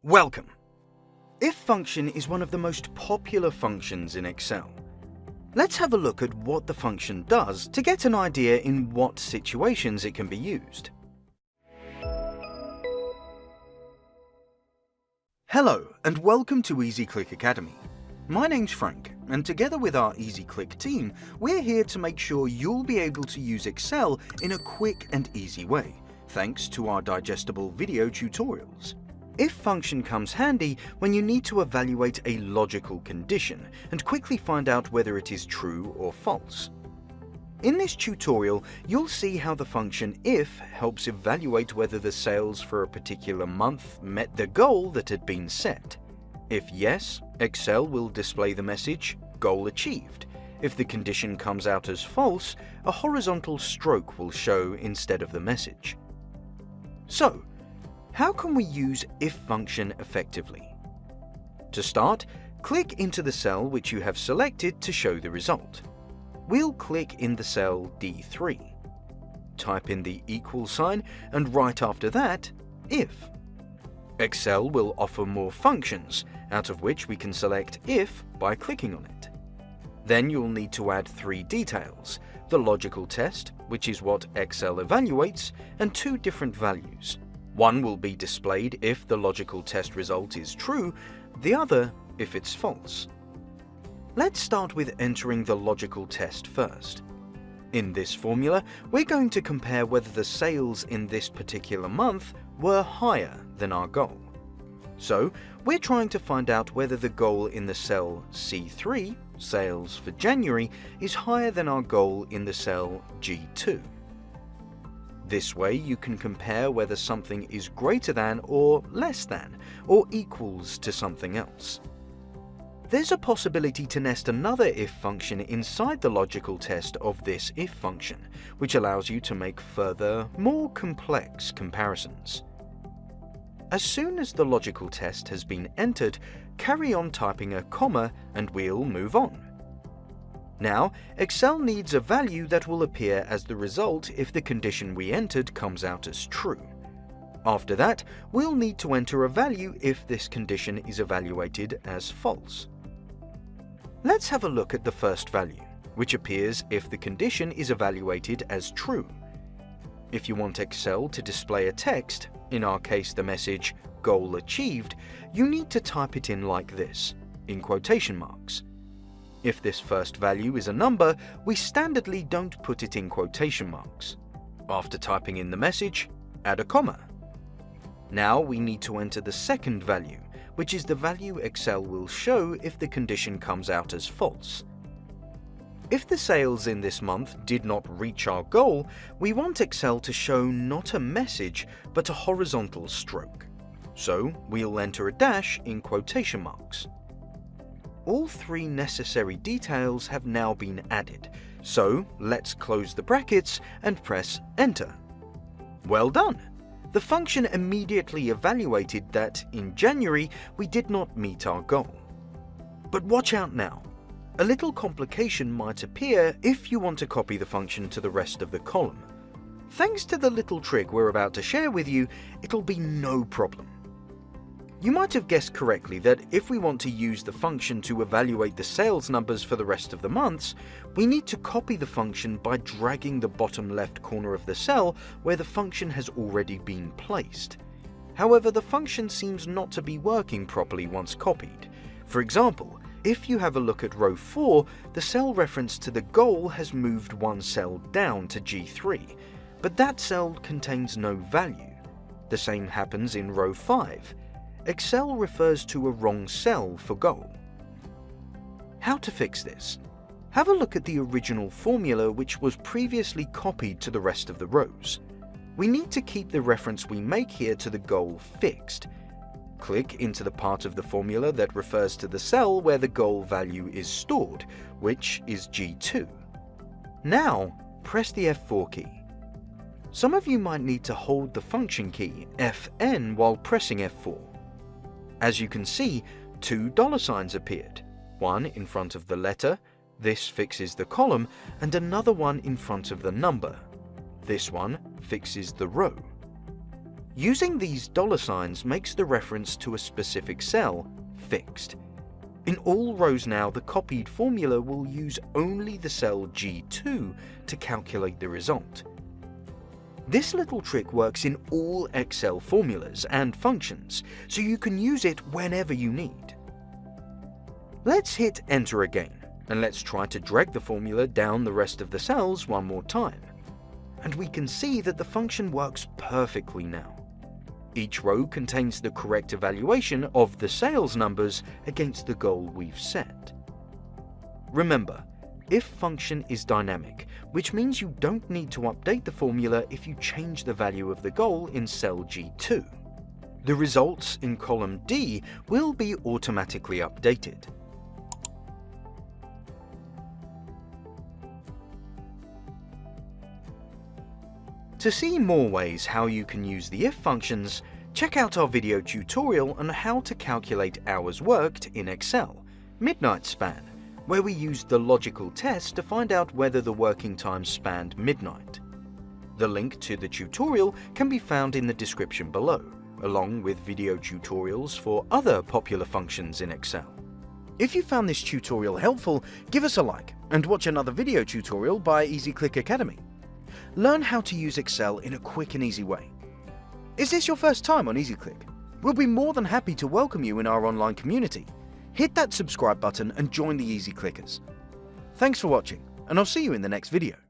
Welcome! If function is one of the most popular functions in Excel. Let's have a look at what the function does to get an idea in what situations it can be used. Hello and welcome to EasyClick Academy. My name's Frank, and together with our EasyClick team, we're here to make sure you'll be able to use Excel in a quick and easy way, thanks to our digestible video tutorials. If function comes handy when you need to evaluate a logical condition and quickly find out whether it is true or false. In this tutorial, you'll see how the function if helps evaluate whether the sales for a particular month met the goal that had been set. If yes, Excel will display the message, "Goal achieved." If the condition comes out as false, a horizontal stroke will show instead of the message. So, how can we use if function effectively? To start, click into the cell which you have selected to show the result. We'll click in the cell D3. Type in the equal sign and right after that, if. Excel will offer more functions, out of which we can select if by clicking on it. Then you'll need to add three details: the logical test, which is what Excel evaluates, and two different values. One will be displayed if the logical test result is true, the other if it's false. Let's start with entering the logical test first. In this formula, we're going to compare whether the sales in this particular month were higher than our goal. So, we're trying to find out whether the goal in the cell C3, sales for January, is higher than our goal in the cell G2. This way you can compare whether something is greater than or less than, or equals to something else. There's a possibility to nest another if function inside the logical test of this if function, which allows you to make further, more complex comparisons. As soon as the logical test has been entered, carry on typing a comma and we'll move on. Now, Excel needs a value that will appear as the result if the condition we entered comes out as true. After that, we'll need to enter a value if this condition is evaluated as false. Let's have a look at the first value, which appears if the condition is evaluated as true. If you want Excel to display a text, in our case the message "Goal achieved," you need to type it in like this, in quotation marks. If this first value is a number, we standardly don't put it in quotation marks. After typing in the message, add a comma. Now we need to enter the second value, which is the value Excel will show if the condition comes out as false. If the sales in this month did not reach our goal, we want Excel to show not a message, but a horizontal stroke. So we'll enter a dash in quotation marks. All three necessary details have now been added, so let's close the brackets and press Enter. Well done! The function immediately evaluated that in January we did not meet our goal. But watch out now. A little complication might appear if you want to copy the function to the rest of the column. Thanks to the little trick we're about to share with you, it'll be no problem. You might have guessed correctly that if we want to use the function to evaluate the sales numbers for the rest of the months, we need to copy the function by dragging the bottom left corner of the cell where the function has already been placed. However, the function seems not to be working properly once copied. For example, if you have a look at row 4, the cell reference to the goal has moved one cell down to G3, but that cell contains no value. The same happens in row 5. Excel refers to a wrong cell for goal. How to fix this? Have a look at the original formula which was previously copied to the rest of the rows. We need to keep the reference we make here to the goal fixed. Click into the part of the formula that refers to the cell where the goal value is stored, which is G2. Now, press the F4 key. Some of you might need to hold the function key, Fn, while pressing F4. As you can see, two $signs appeared, one in front of the letter, this fixes the column, and another one in front of the number. This one fixes the row. Using these dollar signs makes the reference to a specific cell fixed. In all rows now, the copied formula will use only the cell G2 to calculate the result. This little trick works in all Excel formulas and functions, so you can use it whenever you need. Let's hit enter again, and let's try to drag the formula down the rest of the cells one more time. And we can see that the function works perfectly now. Each row contains the correct evaluation of the sales numbers against the goal we've set. Remember, if function is dynamic, which means you don't need to update the formula if you change the value of the goal in cell G2. The results in column D will be automatically updated. To see more ways how you can use the if functions, check out our video tutorial on how to calculate hours worked in Excel, Midnight Span, where we used the logical test to find out whether the working time spanned midnight. The link to the tutorial can be found in the description below, along with video tutorials for other popular functions in Excel. If you found this tutorial helpful, give us a like and watch another video tutorial by EasyClick Academy. Learn how to use Excel in a quick and easy way. Is this your first time on EasyClick? We'll be more than happy to welcome you in our online community. Hit that subscribe button and join the Easy Clickers. Thanks for watching, and I'll see you in the next video.